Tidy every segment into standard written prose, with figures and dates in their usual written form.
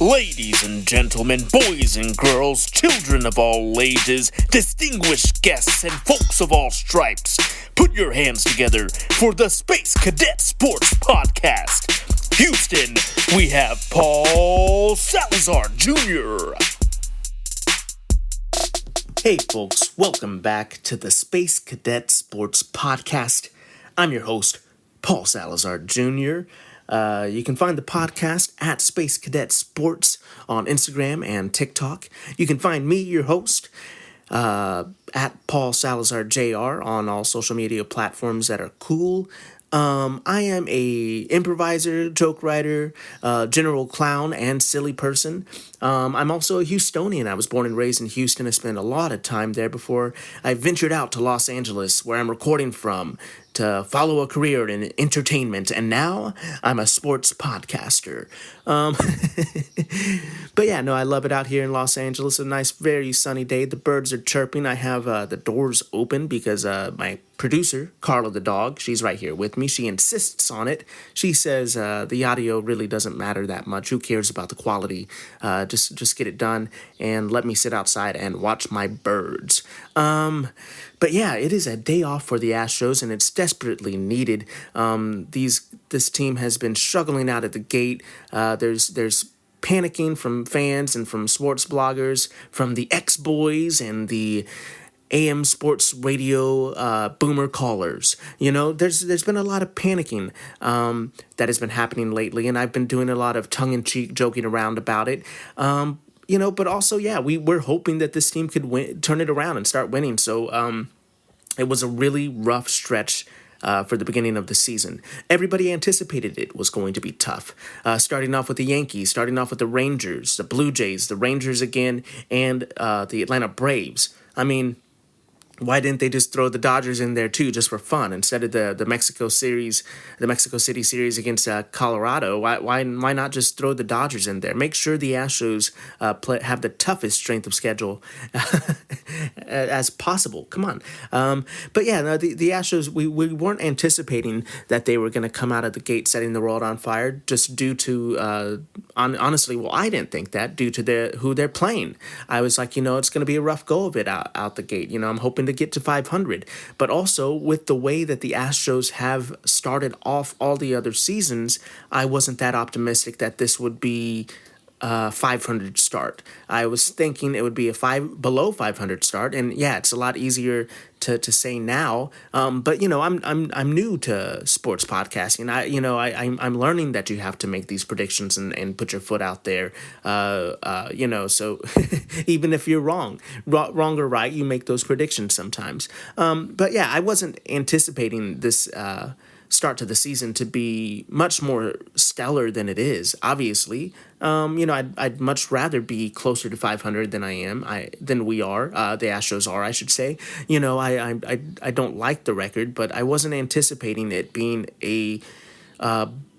Ladies and gentlemen, boys and girls, children of all ages, distinguished guests, and folks of all stripes, put your hands together for the Space Cadet Sports Podcast. Houston, we have Paul Salazar Jr. Hey folks, welcome back to the Space Cadet Sports Podcast. I'm your host, Paul Salazar Jr. You can find the podcast at Space Cadet Sports on Instagram and TikTok. You can find me, your host, at Paul Salazar Jr. on all social media platforms that are cool. I am a improviser, joke writer, general clown, and silly person. I'm also a Houstonian. I was born and raised in Houston. I spent a lot of time there before I ventured out to Los Angeles, where I'm recording from, to follow a career in entertainment, and now I'm a sports podcaster. But yeah, no, I love it out here in Los Angeles. A nice, very sunny day. The birds are chirping. I have the doors open because my producer, Carla the dog, she's right here with me. She insists on it. She says the audio really doesn't matter that much. Who cares about the quality? Just get it done and let me sit outside and watch my birds. But yeah, it is a day off for the Astros, and it's desperately needed. This team has been struggling out at the gate. There's panicking from fans and from sports bloggers, from the X-Boys and the AM sports radio boomer callers. You know, there's been a lot of panicking that has been happening lately, and I've been doing a lot of tongue-in-cheek joking around about it. But also, yeah, we're hoping that this team could turn it around and start winning. So it was a really rough stretch for the beginning of the season. Everybody anticipated it was going to be tough. Starting off with the Yankees, starting off with the Rangers, the Blue Jays, the Rangers again, and the Atlanta Braves. I mean, why didn't they just throw the Dodgers in there too, just for fun, instead of the Mexico City series against Colorado? Why not just throw the Dodgers in there? Make sure the Astros have the toughest strength of schedule as possible. Come on. But yeah, no, the Astros, we weren't anticipating that they were going to come out of the gate setting the world on fire, just due to honestly, well, I didn't think that, due to who they're playing. I was like, it's going to be a rough go of it out the gate. I'm hoping to get to 500, but also with the way that the Astros have started off all the other seasons, I wasn't that optimistic that this would be 500 start. I was thinking it would be below 500 start, and yeah, it's a lot easier to say now. But I'm new to sports podcasting. I'm learning that you have to make these predictions and put your foot out there. So even if you're wrong or right, you make those predictions sometimes. But yeah, I wasn't anticipating this start to the season to be much more stellar than it is. Obviously, I'd much rather be closer to 500 than we are. The Astros are, I should say. I don't like the record, but I wasn't anticipating it being a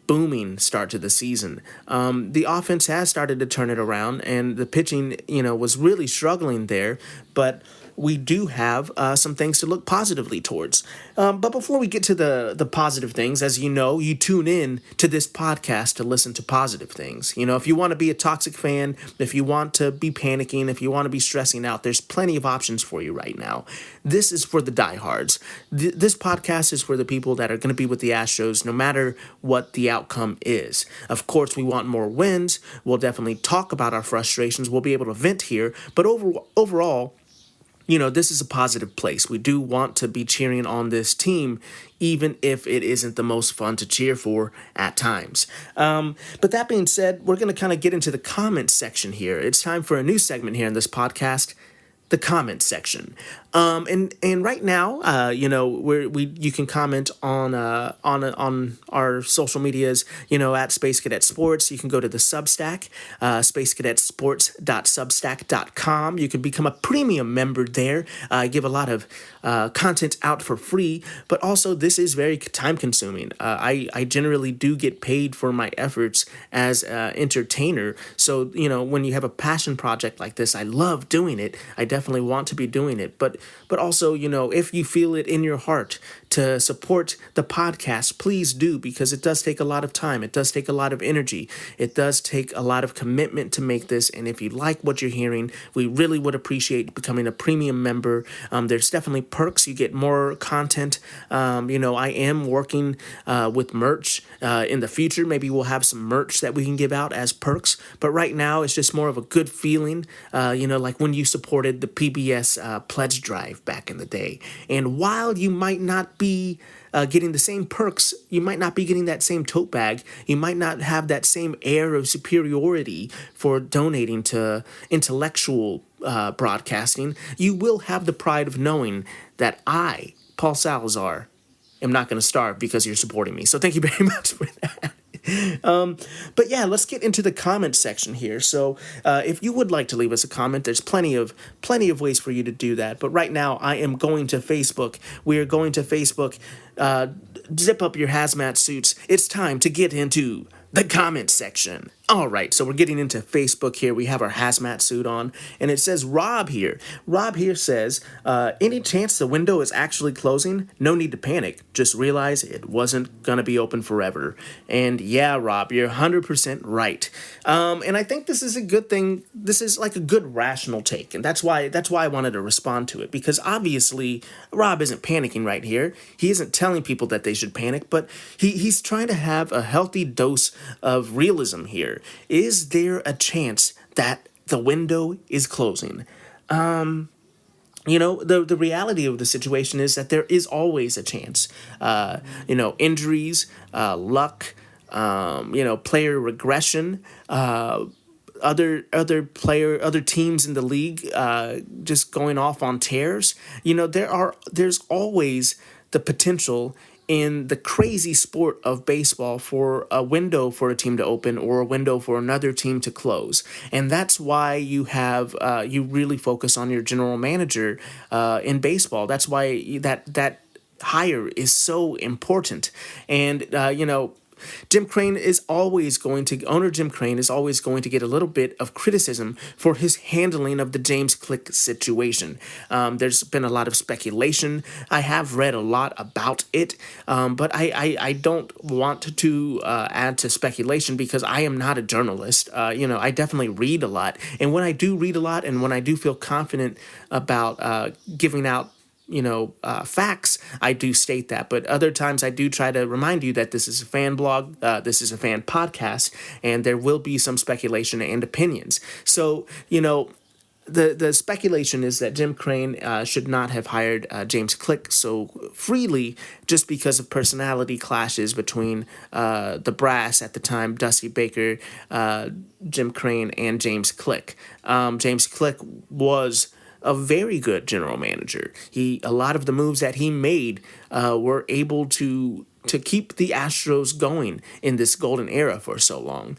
booming start to the season. The offense has started to turn it around, and the pitching, was really struggling there, but we do have some things to look positively towards. But before we get to the positive things, as you know, you tune in to this podcast to listen to positive things. If you want to be a toxic fan, if you want to be panicking, if you want to be stressing out, there's plenty of options for you right now. This is for the diehards. This podcast is for the people that are going to be with the Astros no matter what the outcome is. Of course, we want more wins. We'll definitely talk about our frustrations. We'll be able to vent here. But overall, this is a positive place. We do want to be cheering on this team, even if it isn't the most fun to cheer for at times. But that being said, we're going to kind of get into the comments section here. It's time for a new segment here in this podcast, the comments section. And right now, you can comment on our social medias, at Space Cadet Sports. You can go to the Substack, spacecadetsports.substack.com. You can become a premium member there. I give a lot of content out for free, but also this is very time consuming. I generally do get paid for my efforts as an entertainer. So, when you have a passion project like this, I love doing it. I definitely want to be doing it, but also, if you feel it in your heart to support the podcast, please do, because it does take a lot of time. It does take a lot of energy. It does take a lot of commitment to make this. And if you like what you're hearing, we really would appreciate becoming a premium member. There's definitely perks. You get more content. I am working with merch in the future. Maybe we'll have some merch that we can give out as perks. But right now, it's just more of a good feeling, like when you supported the PBS pledge drive back in the day. And while you might not be getting the same perks, you might not be getting that same tote bag, you might not have that same air of superiority for donating to intellectual broadcasting, you will have the pride of knowing that I, Paul Salazar, am not going to starve because you're supporting me. So thank you very much for that. But yeah, let's get into the comment section here. So if you would like to leave us a comment, there's plenty of ways for you to do that. But right now, I am going to Facebook. We are going to Facebook. Zip up your hazmat suits. It's time to get into the comment section. All right, so we're getting into Facebook here. We have our hazmat suit on, and it says Rob here. Rob here says, any chance the window is actually closing? No need to panic. Just realize it wasn't going to be open forever. And yeah, Rob, you're 100% right. And I think this is a good thing. This is like a good rational take, and that's why I wanted to respond to it, because obviously Rob isn't panicking right here. He isn't telling people that they should panic, but he's trying to have a healthy dose of realism here. Is there a chance that the window is closing? The reality of the situation is that there is always a chance. Injuries, luck, player regression, other teams in the league just going off on tears. There's always the potential in the crazy sport of baseball for a window for a team to open or a window for another team to close. And that's why you have you really focus on your general manager in baseball. That's why that hire is so important. And Jim Crane is always going to get a little bit of criticism for his handling of the James Click situation. There's been a lot of speculation. I have read a lot about it, but I don't want to add to speculation because I am not a journalist. I definitely read a lot, and when I do read a lot and when I do feel confident about giving out facts, I do state that. But other times I do try to remind you that this is a fan blog, this is a fan podcast, and there will be some speculation and opinions. So, the speculation is that Jim Crane should not have hired James Click so freely just because of personality clashes between the brass at the time, Dusty Baker, Jim Crane, and James Click. James Click was a very good general manager. A lot of the moves that he made were able to keep the Astros going in this golden era for so long.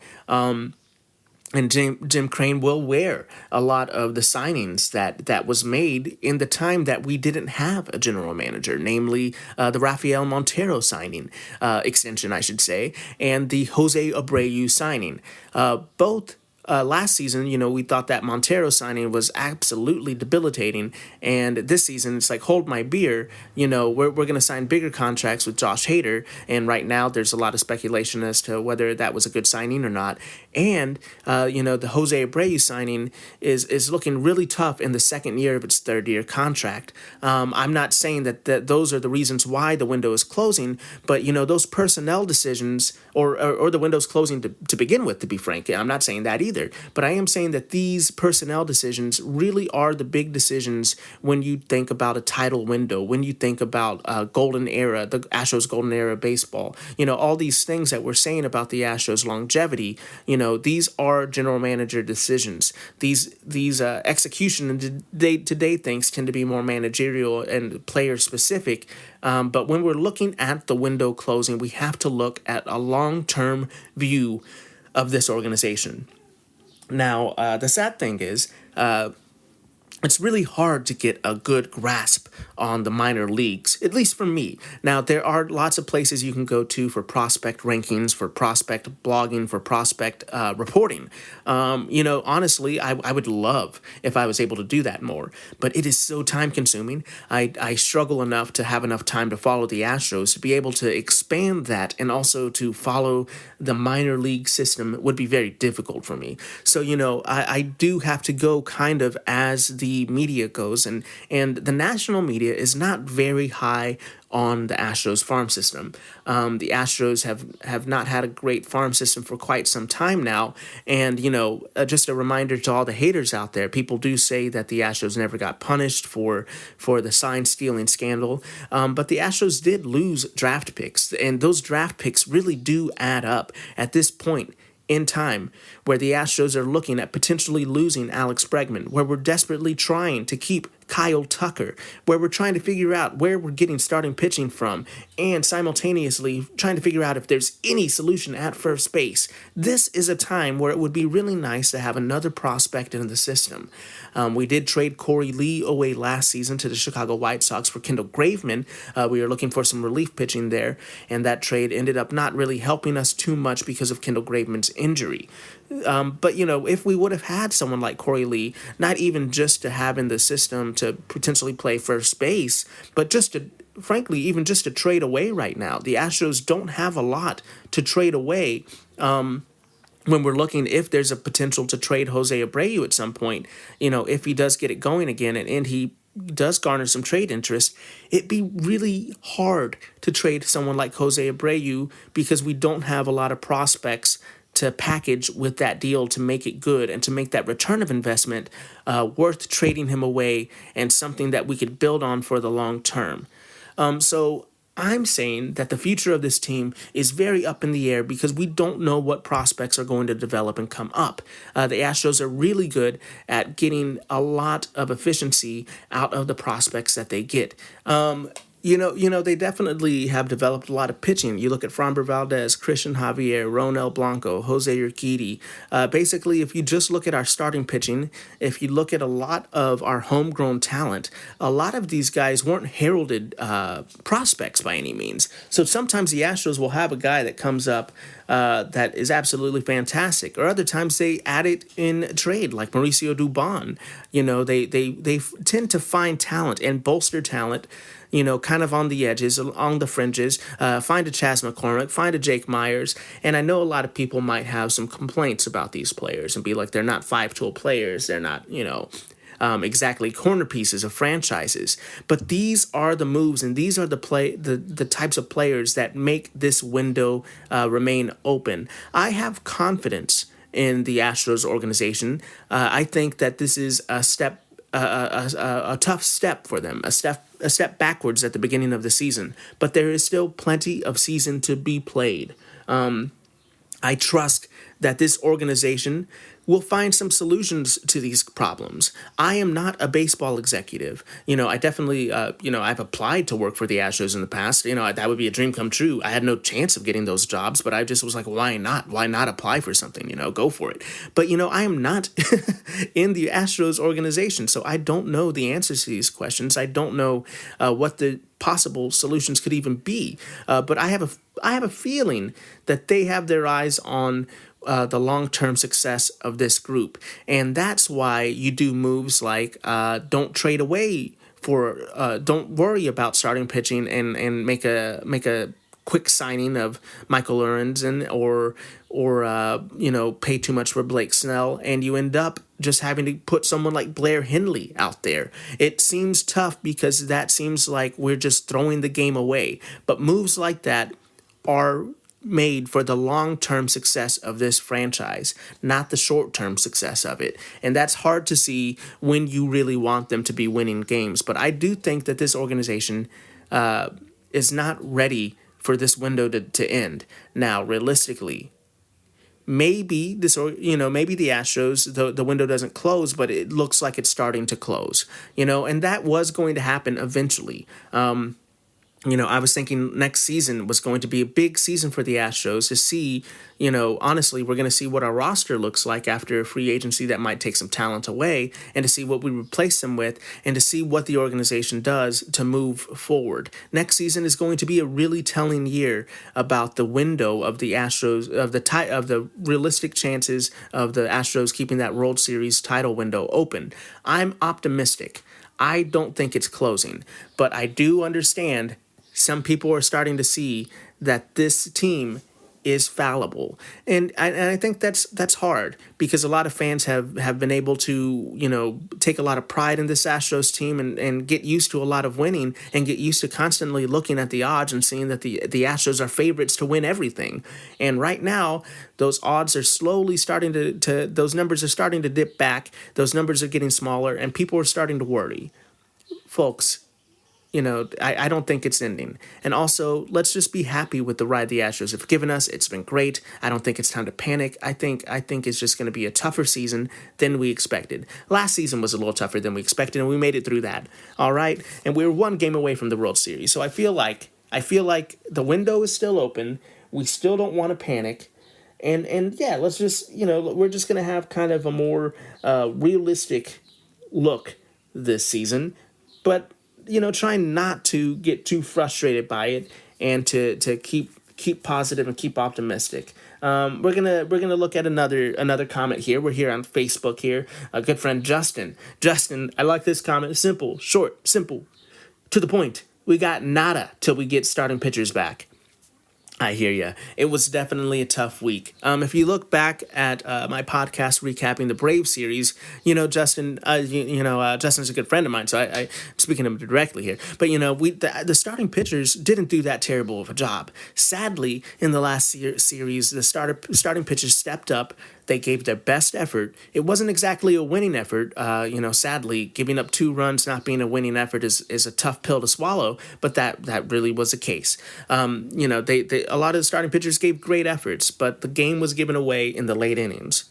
And Jim Crane will wear a lot of the signings that was made in the time that we didn't have a general manager, namely the Rafael Montero signing, extension, I should say, and the Jose Abreu signing. Both last season, we thought that Montero signing was absolutely debilitating, and this season it's like, hold my beer. We're going to sign bigger contracts with Josh Hader, and right now there's a lot of speculation as to whether that was a good signing or not. And the Jose Abreu signing is looking really tough in the second year of its third-year contract. I'm not saying that those are the reasons why the window is closing, but those personnel decisions or the window's closing to begin with. To be frank, I'm not saying that either. But I am saying that these personnel decisions really are the big decisions when you think about a title window, when you think about golden era, the Astros golden era baseball. All these things that we're saying about the Astros longevity, these are general manager decisions. These execution and day-to-day things tend to be more managerial and player specific. But when we're looking at the window closing, we have to look at a long-term view of this organization. Now, the sad thing is, it's really hard to get a good grasp on the minor leagues at least for me. Now, there are lots of places you can go to for prospect rankings, for prospect blogging, for prospect reporting. Honestly, I would love if I was able to do that more, but it is so time consuming. I struggle enough to have enough time to follow the Astros to be able to expand that, and also to follow the minor league system would be very difficult for me. So, I do have to go kind of as the media goes, and the national media is not very high on the Astros farm system. The Astros have not had a great farm system for quite some time now. And, just a reminder to all the haters out there, people do say that the Astros never got punished for the sign stealing scandal. But the Astros did lose draft picks, and those draft picks really do add up at this point in time, where the Astros are looking at potentially losing Alex Bregman, where we're desperately trying to keep Kyle Tucker, where we're trying to figure out where we're getting starting pitching from, and simultaneously trying to figure out if there's any solution at first base. This is a time where it would be really nice to have another prospect in the system. We did trade Corey Lee away last season to the Chicago White Sox for Kendall Graveman. We were looking for some relief pitching there, and that trade ended up not really helping us too much because of Kendall Graveman's injury. But, if we would have had someone like Corey Lee, not even just to have in the system to potentially play first base, but just to, frankly, even just to trade away right now. The Astros don't have a lot to trade away. When we're looking, if there's a potential to trade Jose Abreu at some point, if he does get it going again, and he does garner some trade interest, it'd be really hard to trade someone like Jose Abreu because we don't have a lot of prospects to package with that deal to make it good and to make that return of investment worth trading him away, and something that we could build on for the long term. So I'm saying that the future of this team is very up in the air because we don't know what prospects are going to develop and come up. The Astros are really good at getting a lot of efficiency out of the prospects that they get. They definitely have developed a lot of pitching. You look at Framber Valdez, Christian Javier, Ronel Blanco, Jose Urquidy. Basically, if you just look at our starting pitching, if you look at a lot of our homegrown talent, a lot of these guys weren't heralded prospects by any means. So sometimes the Astros will have a guy that comes up that is absolutely fantastic, or other times they add it in trade, like Mauricio Dubon. They tend to find talent and bolster talent, kind of on the edges, on the fringes. Find a Chas McCormick, find a Jake Myers. And I know a lot of people might have some complaints about these players and be like, they're not five-tool players. They're not, exactly corner pieces of franchises. But these are the moves, and these are the types of players that make this window remain open. I have confidence in the Astros organization. I think that this is a tough step for them, a step backwards at the beginning of the season, but there is still plenty of season to be played. I trust that this organization will find some solutions to these problems. I am not a baseball executive. I definitely, I've applied to work for the Astros in the past. That would be a dream come true. I had no chance of getting those jobs, but I just was like, why not? Why not apply for something? Go for it. But, I am not in the Astros organization, so I don't know the answers to these questions. I don't know what the possible solutions could even be. But I have a feeling that they have their eyes on the long-term success of this group. And that's why you do moves like don't trade away don't worry about starting pitching and make a quick signing of Michael Lorenzen or pay too much for Blake Snell, and you end up just having to put someone like Blair Henley out there. It seems tough because that seems like we're just throwing the game away. But moves like that are made for the long-term success of this franchise, not the short-term success of it. And that's hard to see when you really want them to be winning games. But I do think that this organization is not ready for this window to end. Now, realistically, maybe the Astros, the window doesn't close, but it looks like it's starting to close, and that was going to happen eventually. I was thinking next season was going to be a big season for the Astros to see, honestly, we're going to see what our roster looks like after a free agency that might take some talent away, and to see what we replace them with, and to see what the organization does to move forward. Next season is going to be a really telling year about the window of the Astros, of the realistic chances of the Astros keeping that World Series title window open. I'm optimistic. I don't think it's closing, but I do understand some people are starting to see that this team is fallible, and I think that's hard because a lot of fans have been able to take a lot of pride in this Astros team and get used to a lot of winning and get used to constantly looking at the odds and seeing that the Astros are favorites to win everything. And right now, those odds are slowly starting to those numbers are starting to dip back. Those numbers are getting smaller, and people are starting to worry, folks. I don't think it's ending. And also, let's just be happy with the ride the Astros have given us. It's been great. I don't think it's time to panic. I think it's just going to be a tougher season than we expected. Last season was a little tougher than we expected, and we made it through that. All right, and we were one game away from the World Series. So I feel like the window is still open. We still don't want to panic. And yeah, let's just we're just gonna have kind of a more realistic look this season, but trying not to get too frustrated by it and to keep positive and keep optimistic. We're gonna look at another comment here. We're here on Facebook here. A good friend Justin. Justin, I like this comment. Simple, short, simple, to the point. We got nada till we get starting pitchers back. I hear you. It was definitely a tough week. If you look back at my podcast recapping the Brave series, Justin, Justin's a good friend of mine, so I'm speaking to him directly here. But the starting pitchers didn't do that terrible of a job. Sadly, in the last series, the starting pitchers stepped up. They gave their best effort. It wasn't exactly a winning effort. Sadly, giving up 2 runs not being a winning effort is a tough pill to swallow. But that really was the case. They a lot of the starting pitchers gave great efforts, but the game was given away in the late innings.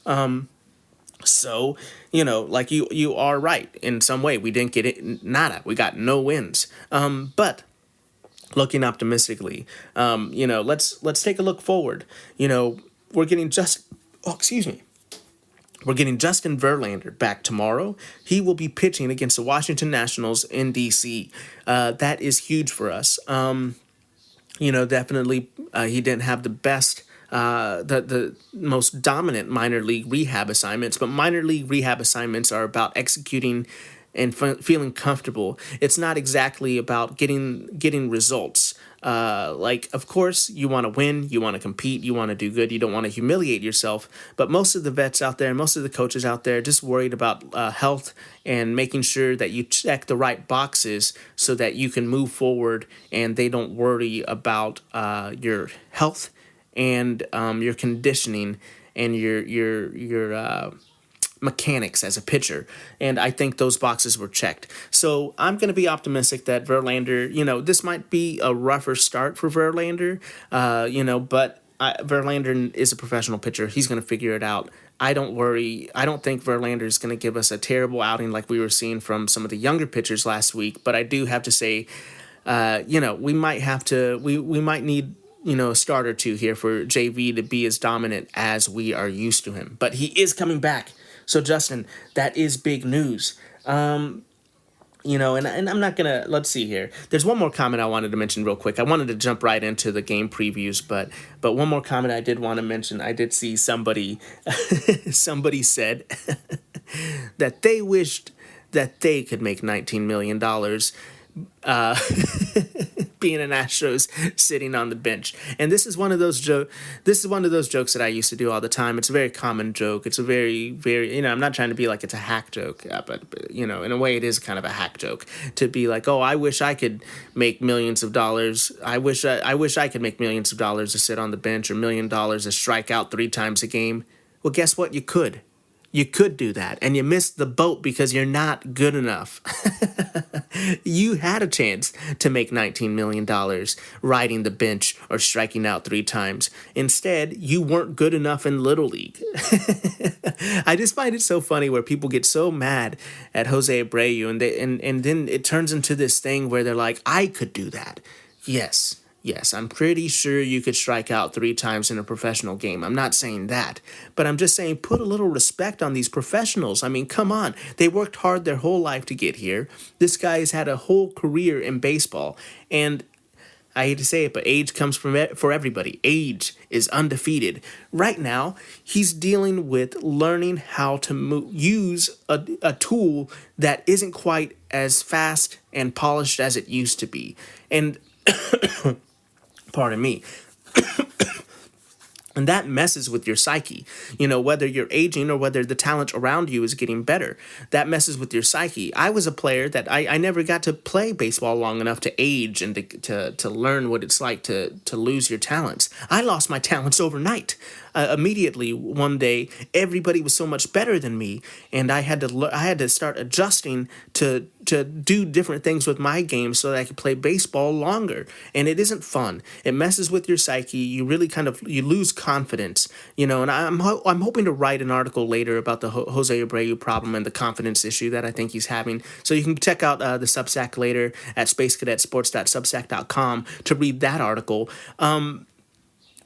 So, like you are right in some way. We didn't get it, nada. We got no wins. But looking optimistically, let's take a look forward. We're getting We're getting Justin Verlander back tomorrow. He will be pitching against the Washington Nationals in D.C. That is huge for us. Definitely he didn't have the best, the most dominant minor league rehab assignments, but minor league rehab assignments are about executing and feeling comfortable. It's not exactly about getting results. Of course, you want to win, you want to compete, you want to do good, you don't want to humiliate yourself. But most of the vets out there, most of the coaches out there, are just worried about health and making sure that you check the right boxes so that you can move forward, and they don't worry about your health and your conditioning and your mechanics as a pitcher, and I think those boxes were checked. So I'm going to be optimistic that Verlander, this might be a rougher start for Verlander, but Verlander is a professional pitcher. He's going to figure it out. I don't worry. I don't think Verlander is going to give us a terrible outing like we were seeing from some of the younger pitchers last week, but I do have to say, we might need a start or two here for JV to be as dominant as we are used to him. But he is coming back. So, Justin, that is big news. And I'm not going to, let's see here. There's one more comment I wanted to mention real quick. I wanted to jump right into the game previews, but one more comment I did want to mention. I did see somebody said that they wished that they could make $19 million being an Astros sitting on the bench. And this is one of those jokes that I used to do all the time. It's a very common joke. It's a very, very, I'm not trying to be like it's a hack joke, but in a way it is kind of a hack joke to be like, oh, I wish I could make millions of dollars. I wish I could make millions of dollars to sit on the bench, or $1 million to strike out 3 times a game. Well, guess what? You could. You could do that, and you missed the boat because you're not good enough. You had a chance to make $19 million riding the bench or striking out 3 times. Instead, you weren't good enough in Little League. I just find it so funny where people get so mad at Jose Abreu, and then it turns into this thing where they're like, I could do that. Yes, yes, I'm pretty sure you could strike out 3 times in a professional game. I'm not saying that, but I'm just saying put a little respect on these professionals. I mean, come on. They worked hard their whole life to get here. This guy has had a whole career in baseball, and I hate to say it, but age comes from for everybody. Age is undefeated. Right now, he's dealing with learning how to use a tool that isn't quite as fast and polished as it used to be. And pardon me, and that messes with your psyche. Whether you're aging or whether the talent around you is getting better, that messes with your psyche. I was a player that I never got to play baseball long enough to age and to learn what it's like to lose your talents. I lost my talents overnight. Immediately one day, everybody was so much better than me, and I had to start adjusting to do different things with my game so that I could play baseball longer. And it isn't fun. It messes with your psyche. You really you lose confidence. And I'm hoping to write an article later about the Jose Abreu problem and the confidence issue that I think he's having. So you can check out the Substack later at spacecadetsports.substack.com to read that article.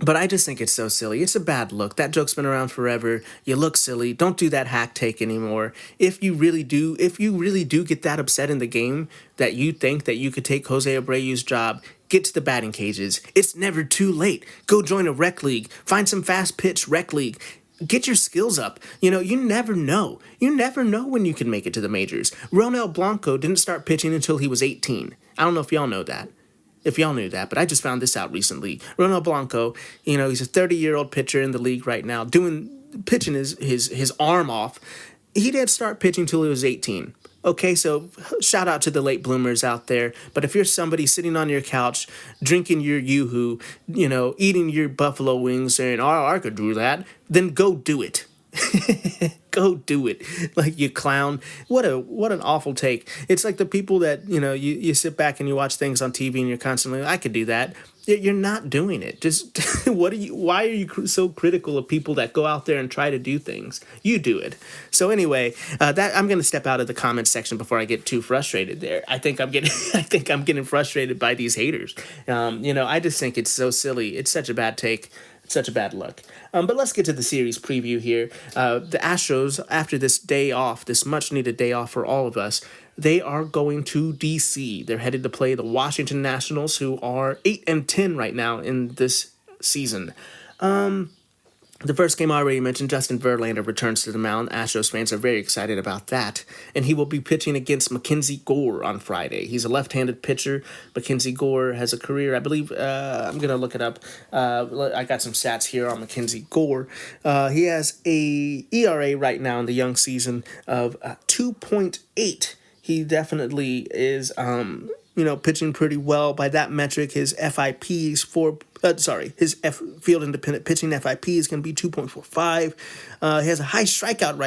But I just think it's so silly. It's a bad look. That joke's been around forever. You look silly. Don't do that hack take anymore. If you really do get that upset in the game that you think that you could take Jose Abreu's job, get to the batting cages. It's never too late. Go join a rec league. Find some fast pitch rec league. Get your skills up. You never know. You never know when you can make it to the majors. Ronel Blanco didn't start pitching until he was 18. I don't know if y'all know that. If y'all knew that, but I just found this out recently. Ronald Blanco, he's a 30-year-old pitcher in the league right now, pitching his arm off. He didn't start pitching till he was 18. Okay, so shout out to the late bloomers out there. But if you're somebody sitting on your couch, drinking your Yoo-hoo, eating your buffalo wings, saying, "Oh, I could do that," then go do it. Go do it, like, you clown. What an awful take. It's like the people that you sit back and you watch things on TV and you're constantly, "I could do that." You're not doing it. Just why are you so critical of people that go out there and try to do things? You do it. So anyway, that I'm going to step out of the comments section before I get too frustrated there. I think I'm getting frustrated by these haters. I just think it's so silly. It's such a bad take. Such a bad look. But let's get to the series preview here. The Astros, after this day off, this much-needed day off for all of us, they are going to D.C. They're headed to play the Washington Nationals, who are 8-10 right now in this season. The first game I already mentioned, Justin Verlander returns to the mound. Astros fans are very excited about that. And he will be pitching against Mackenzie Gore on Friday. He's a left-handed pitcher. Mackenzie Gore has a career, I believe, I'm going to look it up. I got some stats here on Mackenzie Gore. He has a ERA right now in the young season of 2.8. He definitely is pitching pretty well by that metric. His FIP's field independent pitching FIP is going to be 2.45. He has a high strikeout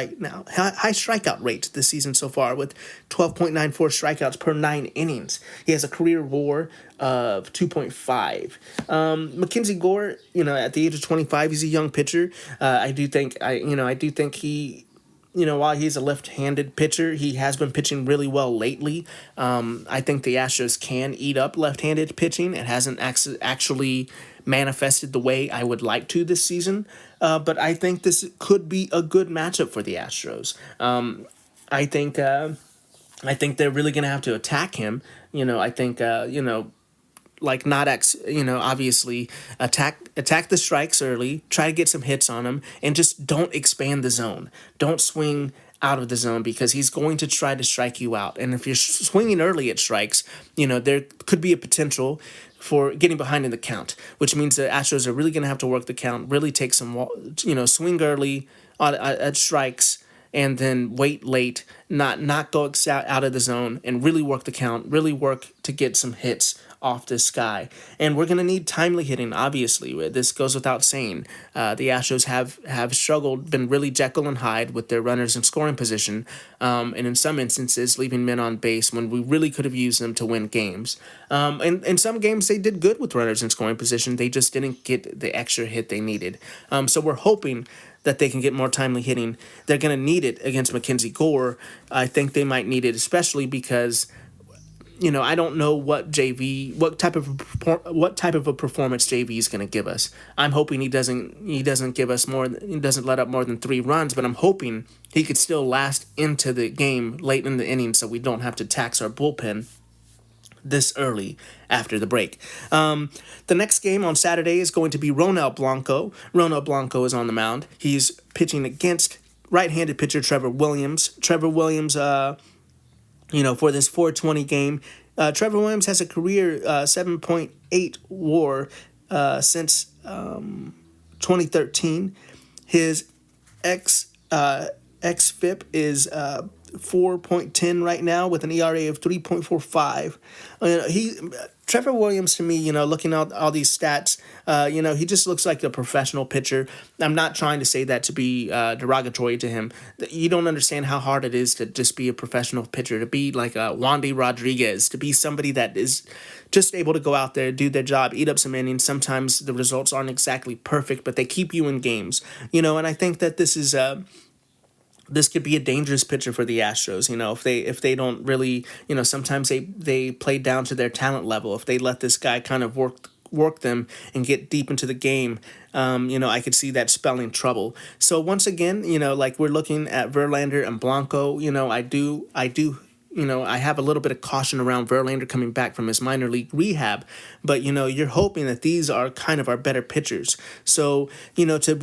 rate this season so far with 12.94 strikeouts per 9 innings. He has a career WAR of 2.5. Mackenzie Gore, at the age of 25, he's a young pitcher. I do think he, while he's a left-handed pitcher, he has been pitching really well lately. I think the Astros can eat up left-handed pitching. It hasn't actually manifested the way I would like to this season, but I think this could be a good matchup for the Astros. I think they're really going to have to attack him. Obviously attack the strikes early, try to get some hits on him, and just don't expand the zone. Don't swing out of the zone because he's going to try to strike you out. And if you're swinging early at strikes, there could be a potential for getting behind in the count, which means the Astros are really going to have to work the count, really take some, swing early at strikes, and then wait late, not go out of the zone, and really work the count, really work to get some hits off this guy. And we're going to need timely hitting, obviously. This goes without saying. The Astros have struggled, been really Jekyll and Hyde with their runners in scoring position, and in some instances leaving men on base when we really could have used them to win games. And in some games they did good with runners in scoring position. They just didn't get the extra hit they needed. So we're hoping that they can get more timely hitting. They're going to need it against Mackenzie Gore. I think they might need it especially because I don't know what type of a performance JV is going to give us. I'm hoping he doesn't give us more. He doesn't let up more than 3 runs, but I'm hoping he could still last into the game late in the inning, so we don't have to tax our bullpen this early after the break. The next game on Saturday is going to be Ronel Blanco. Ronel Blanco is on the mound. He's pitching against right-handed pitcher Trevor Williams. Trevor Williams, for this 420 game, Trevor Williams has a career 7.8 WAR since 2013. His xFIP is 4.10 right now with an ERA of 3.45. Trevor Williams, to me, looking at all these stats, he just looks like a professional pitcher. I'm not trying to say that to be derogatory to him. You don't understand how hard it is to just be a professional pitcher, to be like a Wandy Rodriguez, to be somebody that is just able to go out there, do their job, eat up some innings. Sometimes the results aren't exactly perfect, but they keep you in games. And I think that this could be a dangerous pitcher for the Astros. If they don't really, sometimes they play down to their talent level. If they let this guy kind of work them and get deep into the game, I could see that spelling trouble. So once again, like we're looking at Verlander and Blanco. I have a little bit of caution around Verlander coming back from his minor league rehab, but you're hoping that these are kind of our better pitchers. So to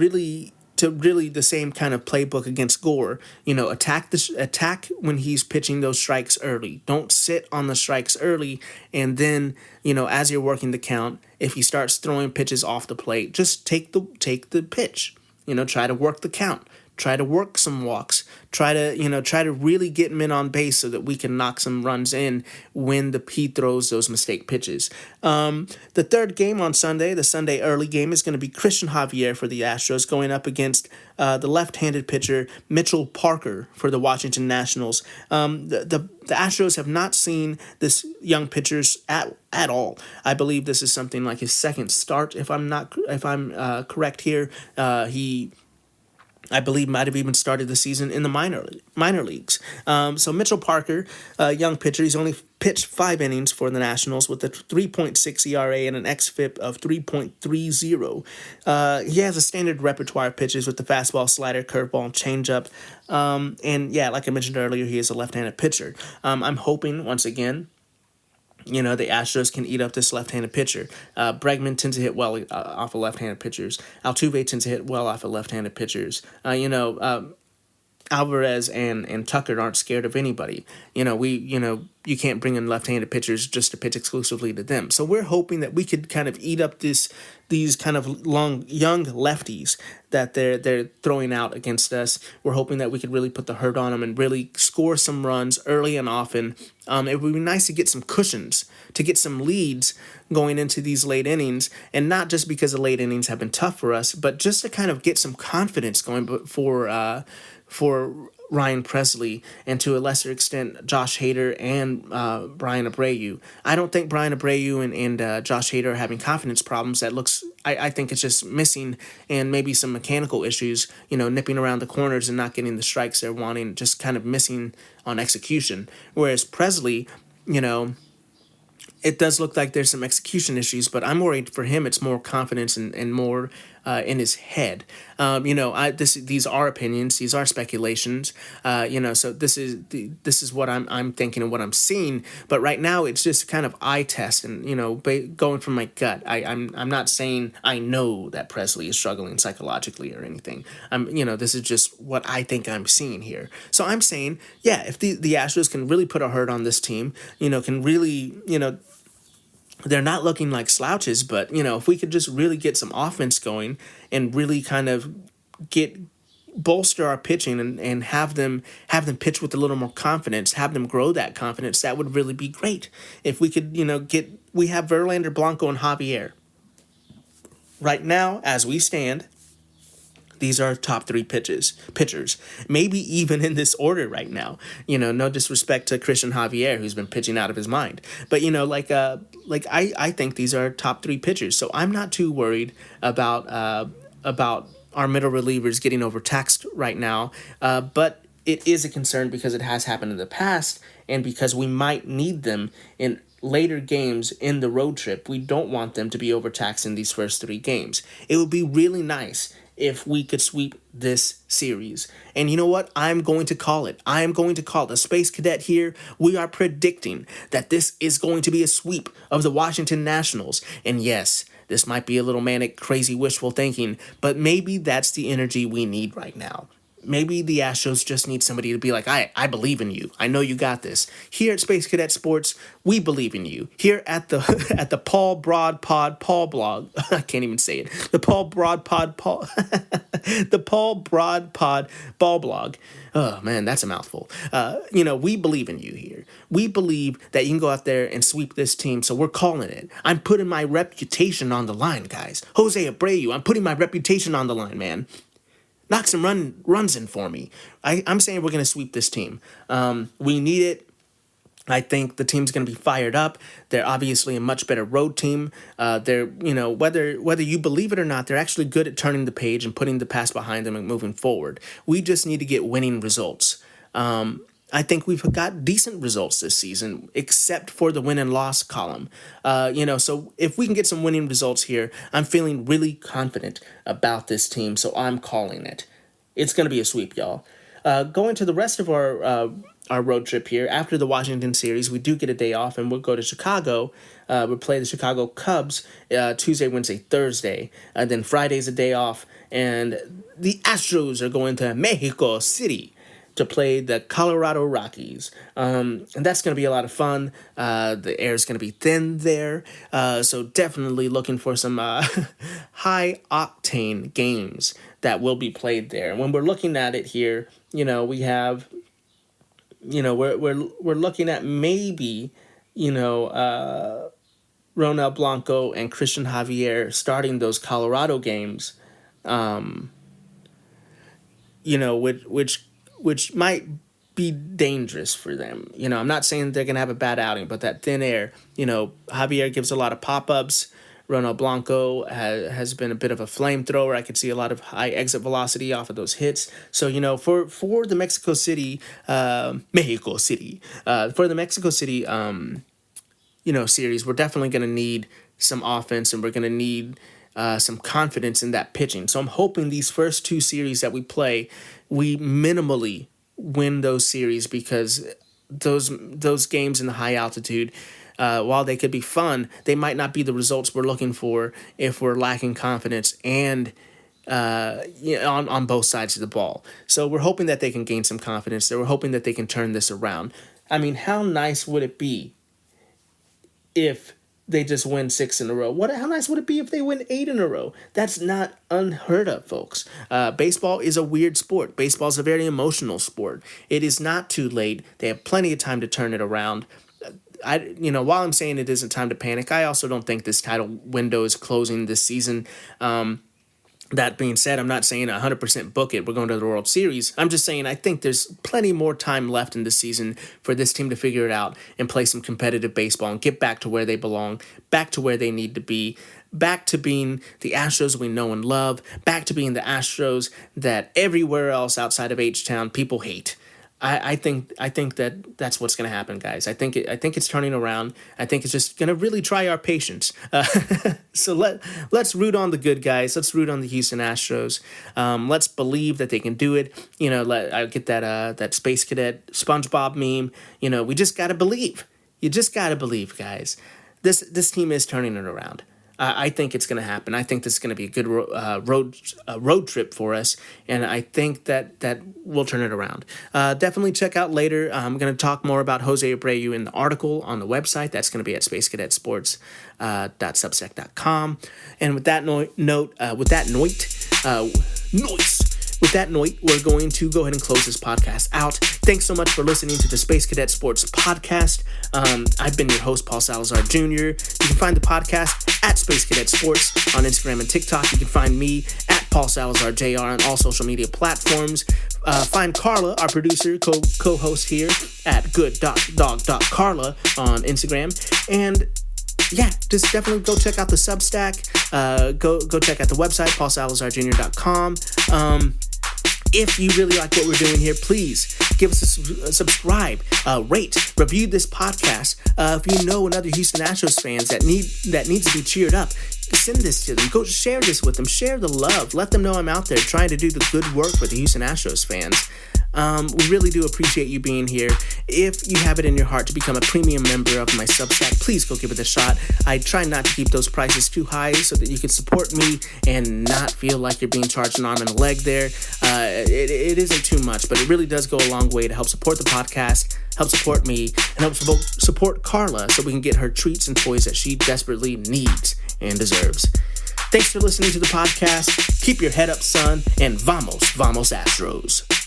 really the same kind of playbook against Gore, attack when he's pitching those strikes early. Don't sit on the strikes early, and then as you're working the count, if he starts throwing pitches off the plate, just take the pitch. Try to work the count. Try to work some walks. Try to really get him in on base so that we can knock some runs in when he throws those mistake pitches. The third game on Sunday, the Sunday early game, is going to be Christian Javier for the Astros going up against the left-handed pitcher Mitchell Parker for the Washington Nationals. The Astros have not seen this young pitcher's at all. I believe this is something like his second start. If I'm correct here, I believe might have even started the season in the minor leagues. So Mitchell Parker, young pitcher, he's only pitched 5 innings for the Nationals with a 3.6 ERA and an xFIP of 3.30. He has a standard repertoire of pitches with the fastball, slider, curveball, and changeup. And like I mentioned earlier, he is a left-handed pitcher. I'm hoping, once again, the Astros can eat up this left-handed pitcher. Bregman tends to hit well off of left-handed pitchers. Altuve tends to hit well off of left-handed pitchers. Alvarez and Tucker aren't scared of anybody. You can't bring in left-handed pitchers just to pitch exclusively to them. So we're hoping that we could kind of eat up these kind of young lefties that they're throwing out against us. We're hoping that we could really put the hurt on them and really score some runs early and often. It would be nice to get some cushions, to get some leads going into these late innings, and not just because the late innings have been tough for us, but just to kind of get some confidence going for Ryan Presley, and to a lesser extent Josh Hader and Brian Abreu. I don't think Brian Abreu and Josh Hader are having confidence problems. I think it's just missing, and maybe some mechanical issues, nipping around the corners and not getting the strikes they're wanting, just kind of missing on execution. Whereas Presley, it does look like there's some execution issues, but I'm worried for him it's more confidence and more in his head. These are opinions, these are speculations. So this is what I'm thinking and what I'm seeing. But right now it's just kind of eye test and going from my gut. I'm not saying I know that Presley is struggling psychologically or anything. This is just what I think I'm seeing here. So I'm saying, if the Astros can really put a hurt on this team, can really they're not looking like slouches, but if we could just really get some offense going and really kind of bolster our pitching and have them pitch with a little more confidence, have them grow that confidence, that would really be great. If we could, we have Verlander, Blanco, and Javier. Right now, as we stand, these are top 3 pitchers, maybe even in this order right now. No disrespect to Christian Javier, who's been pitching out of his mind. But, I think these are top 3 pitchers. So I'm not too worried about our middle relievers getting overtaxed right now. But it is a concern because it has happened in the past and because we might need them in later games in the road trip. We don't want them to be overtaxed in these first 3 games. It would be really nice if we could sweep this series. And you know what? I'm going to call it. I am going to call it. A Space Cadet here. We are predicting that this is going to be a sweep of the Washington Nationals. And yes, this might be a little manic, crazy, wishful thinking, but maybe that's the energy we need right now. Maybe the Astros just need somebody to be like, I believe in you. I know you got this. Here at Space Cadet Sports, we believe in you. Here at the at the Paul Broad Pod Paul blog, I can't even say it. The Paul Broad Pod Paul the Paul Broad Pod Ball blog. Oh man, that's a mouthful. We believe in you here. We believe that you can go out there and sweep this team, so we're calling it. I'm putting my reputation on the line, guys. Jose Abreu, I'm putting my reputation on the line, man. Knock some runs in for me. I'm saying we're going to sweep this team. We need it. I think the team's going to be fired up. They're obviously a much better road team. They're, whether you believe it or not, they're actually good at turning the page and putting the past behind them and moving forward. We just need to get winning results. I think we've got decent results this season, except for the win and loss column. So if we can get some winning results here, I'm feeling really confident about this team, so I'm calling it. It's going to be a sweep, y'all. Going to the rest of our road trip here, after the Washington series, we do get a day off, and we'll go to Chicago. We'll play the Chicago Cubs Tuesday, Wednesday, Thursday. Then Friday's a day off, and the Astros are going to Mexico City to play the Colorado Rockies. And that's going to be a lot of fun. The air is going to be thin there. So definitely looking for some high-octane games that will be played there. And when we're looking at it here, we have, we're looking at maybe, Ronel Blanco and Christian Javier starting those Colorado games, which might be dangerous for them. I'm not saying they're going to have a bad outing, but that thin air, Javier gives a lot of pop-ups. Ronald Blanco has been a bit of a flamethrower. I could see a lot of high exit velocity off of those hits. So, for the Mexico City, for the Mexico City, series, we're definitely going to need some offense, and we're going to need some confidence in that pitching. So I'm hoping these first 2 series that we play, we minimally win those series, because those games in the high altitude, while they could be fun, they might not be the results we're looking for if we're lacking confidence and on both sides of the ball. So we're hoping that they can gain some confidence. We're hoping that they can turn this around. I mean, how nice would it be if they just win 6 in a row? How nice would it be if they win 8 in a row? That's not unheard of, folks. Baseball is a weird sport. Baseball is a very emotional sport. It is not too late. They have plenty of time to turn it around. While I'm saying it isn't time to panic, I also don't think this title window is closing this season. That being said, I'm not saying 100% book it. We're going to the World Series. I'm just saying I think there's plenty more time left in the season for this team to figure it out and play some competitive baseball and get back to where they belong, back to where they need to be, back to being the Astros we know and love, back to being the Astros that everywhere else outside of H-Town people hate. I think that's what's going to happen, guys. I think it's turning around. I think it's just going to really try our patience. So let's root on the good guys. Let's root on the Houston Astros. Let's believe that they can do it. I get that Space Cadet SpongeBob meme. We just got to believe. You just got to believe, guys. This team is turning it around. I think it's going to happen. I think this is going to be a good road trip for us, and I think that we'll turn it around. Definitely check out later. I'm going to talk more about Jose Abreu in the article on the website. That's going to be at spacecadetsports.substack.com. And with that With that note, we're going to go ahead and close this podcast out. Thanks so much for listening to the Space Cadet Sports Podcast. I've been your host, Paul Salazar Jr. You can find the podcast at Space Cadet Sports on Instagram and TikTok. You can find me at Paul Salazar Jr. on all social media platforms. Find Carla, our producer, co-host here, at good.dog.carla on Instagram. And yeah, just definitely go check out the Substack. Go check out the website, paulsalazarjr.com. If you really like what we're doing here, please give us a subscribe, rate, review this podcast. If you know another Houston Astros fans that needs to be cheered up, send this to them. Go share this with them. Share the love. Let them know I'm out there trying to do the good work for the Houston Astros fans. We really do appreciate you being here. If you have it in your heart to become a premium member of my Substack, please go give it a shot. I try not to keep those prices too high so that you can support me and not feel like you're being charged an arm and a leg there. It isn't too much, but it really does go a long way to help support the podcast, help support me, and help support Carla so we can get her treats and toys that she desperately needs and deserves. Thanks for listening to the podcast. Keep your head up, son, and vamos Astros.